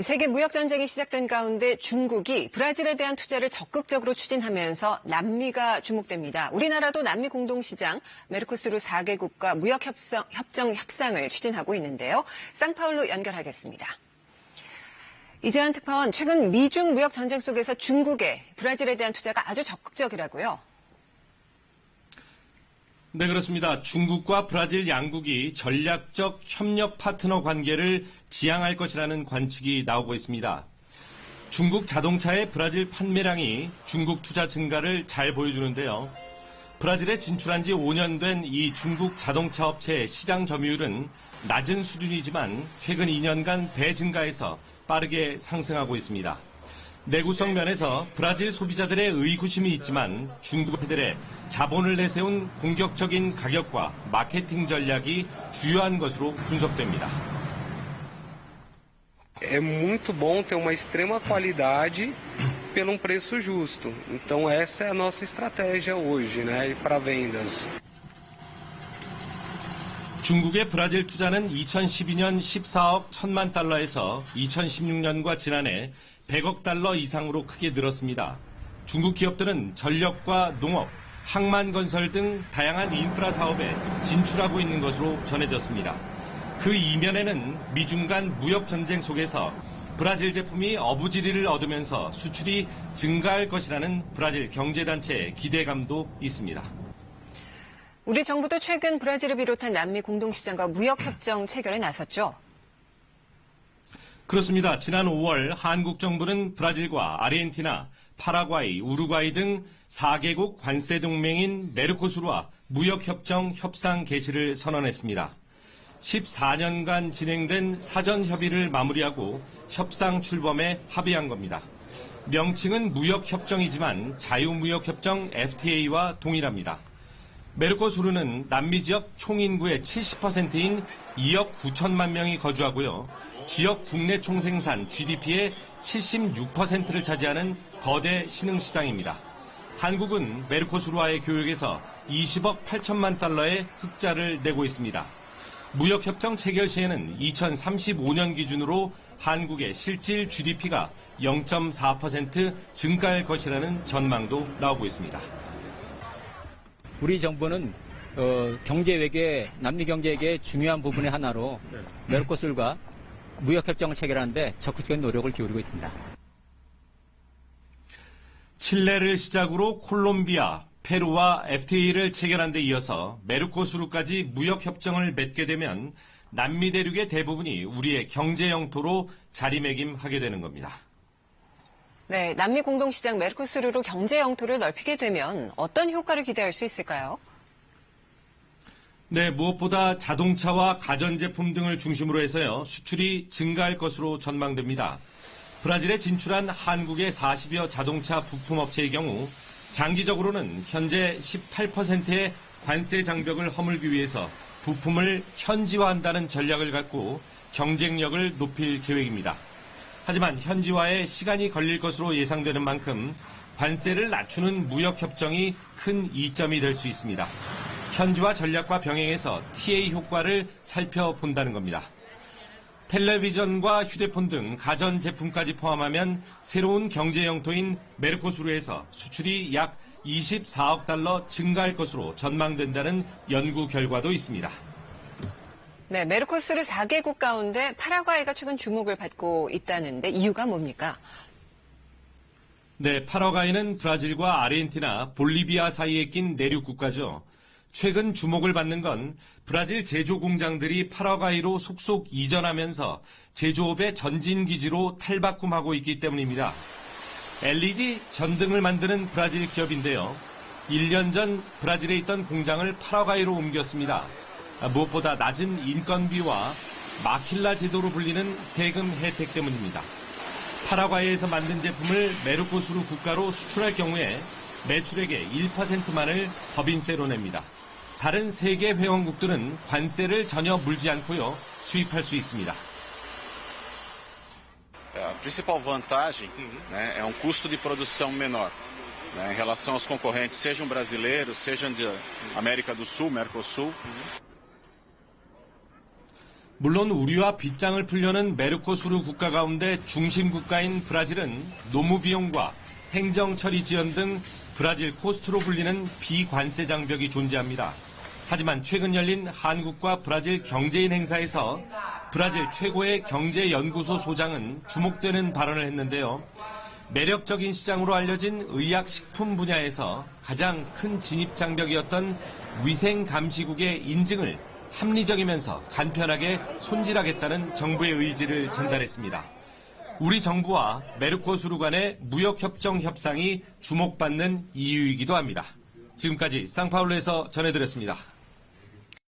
세계 무역전쟁이 시작된 가운데 중국이 브라질에 대한 투자를 적극적으로 추진하면서 남미가 주목됩니다. 우리나라도 남미 공동시장 메르코스루 4개국과 무역협정 협상을 추진하고 있는데요. 상파울로 연결하겠습니다. 이재한 특파원, 최근 미중 무역전쟁 속에서 중국의 브라질에 대한 투자가 아주 적극적이라고요? 네, 그렇습니다. 중국과 브라질 양국이 전략적 협력 파트너 관계를 지향할 것이라는 관측이 나오고 있습니다. 중국 자동차의 브라질 판매량이 중국 투자 증가를 잘 보여주는데요. 브라질에 진출한 지 5년 된 이 중국 자동차 업체의 시장 점유율은 낮은 수준이지만 최근 2년간 배 증가에서 빠르게 상승하고 있습니다. 내구성 면에서 브라질 소비자들의 의구심이 있지만 중국 회들의 자본을 내세운 공격적인 가격과 마케팅 전략이 주요한 것으로 분석됩니다. É muito bom ter uma extrema qualidade pelo preço justo. Então essa é a nossa estratégia hoje, né, para vendas. 중국의 브라질 투자는 2012년 14억 1천만 달러에서 2016년과 지난해 100억 달러 이상으로 크게 늘었습니다. 중국 기업들은 전력과 농업, 항만 건설 등 다양한 인프라 사업에 진출하고 있는 것으로 전해졌습니다. 그 이면에는 미중 간 무역 전쟁 속에서 브라질 제품이 어부지리를 얻으면서 수출이 증가할 것이라는 브라질 경제단체의 기대감도 있습니다. 우리 정부도 최근 브라질을 비롯한 남미 공동시장과 무역협정 체결에 나섰죠? 그렇습니다. 지난 5월 한국 정부는 브라질과 아르헨티나, 파라과이, 우루과이 등 4개국 관세 동맹인 메르코수르와 무역협정 협상 개시를 선언했습니다. 14년간 진행된 사전 협의를 마무리하고 협상 출범에 합의한 겁니다. 명칭은 무역협정이지만 자유무역협정 FTA와 동일합니다. 메르코수르는 남미 지역 총인구의 70%인 2억 9천만 명이 거주하고요. 지역 국내 총생산 GDP의 76%를 차지하는 거대 신흥시장입니다. 한국은 메르코수르와의 교역에서 20억 8천만 달러의 흑자를 내고 있습니다. 무역협정 체결 시에는 2035년 기준으로 한국의 실질 GDP가 0.4% 증가할 것이라는 전망도 나오고 있습니다. 우리 정부는 경제 외교의 남미 경제의 중요한 부분의 하나로 메르코술과 무역협정을 체결하는데 적극적인 노력을 기울이고 있습니다. 칠레를 시작으로 콜롬비아, 페루와 FTA를 체결한 데 이어서 메르코수르까지 무역협정을 맺게 되면 남미 대륙의 대부분이 우리의 경제 영토로 자리매김하게 되는 겁니다. 네, 남미 공동시장 메르코수르로 경제 영토를 넓히게 되면 어떤 효과를 기대할 수 있을까요? 네, 무엇보다 자동차와 가전제품 등을 중심으로 해서요, 수출이 증가할 것으로 전망됩니다. 브라질에 진출한 한국의 40여 자동차 부품업체의 경우 장기적으로는 현재 18%의 관세 장벽을 허물기 위해서 부품을 현지화한다는 전략을 갖고 경쟁력을 높일 계획입니다. 하지만 현지화에 시간이 걸릴 것으로 예상되는 만큼 관세를 낮추는 무역협정이 큰 이점이 될 수 있습니다. 현지화 전략과 병행해서 TA 효과를 살펴본다는 겁니다. 텔레비전과 휴대폰 등 가전제품까지 포함하면 새로운 경제 영토인 메르코수르에서 수출이 약 24억 달러 증가할 것으로 전망된다는 연구 결과도 있습니다. 네, 메르코수르 4개국 가운데 파라과이가 최근 주목을 받고 있다는데 이유가 뭡니까? 네, 파라과이는 브라질과 아르헨티나, 볼리비아 사이에 낀 내륙 국가죠. 최근 주목을 받는 건 브라질 제조 공장들이 파라과이로 속속 이전하면서 제조업의 전진 기지로 탈바꿈하고 있기 때문입니다. LED 전등을 만드는 브라질 기업인데요. 1년 전 브라질에 있던 공장을 파라과이로 옮겼습니다. 무엇보다 낮은 인건비와 마킬라 제도로 불리는 세금 혜택 때문입니다. 파라과이에서 만든 제품을 메르코수르 국가로 수출할 경우에 매출액의 1%만을 법인세로 냅니다. 다른 세계 회원국들은 관세를 전혀 물지 않고요, 수입할 수 있습니다. A principal vantagem, né, é custo de produção menor. né, em relação aos concorrentes, sejam brasileiros, sejam de América do Sul, Mercosul. 물론 우리와 빗장을 풀려는 메르코수르 국가 가운데 중심 국가인 브라질은 노무 비용과 행정 처리 지연 등 브라질 코스트로 불리는 비관세 장벽이 존재합니다. 하지만 최근 열린 한국과 브라질 경제인 행사에서 브라질 최고의 경제연구소 소장은 주목되는 발언을 했는데요. 매력적인 시장으로 알려진 의약식품 분야에서 가장 큰 진입 장벽이었던 위생감시국의 인증을 합리적이면서 간편하게 손질하겠다는 정부의 의지를 전달했습니다. 우리 정부와 메르코수르 간의 무역협정 협상이 주목받는 이유이기도 합니다. 지금까지 상파울루에서 전해드렸습니다.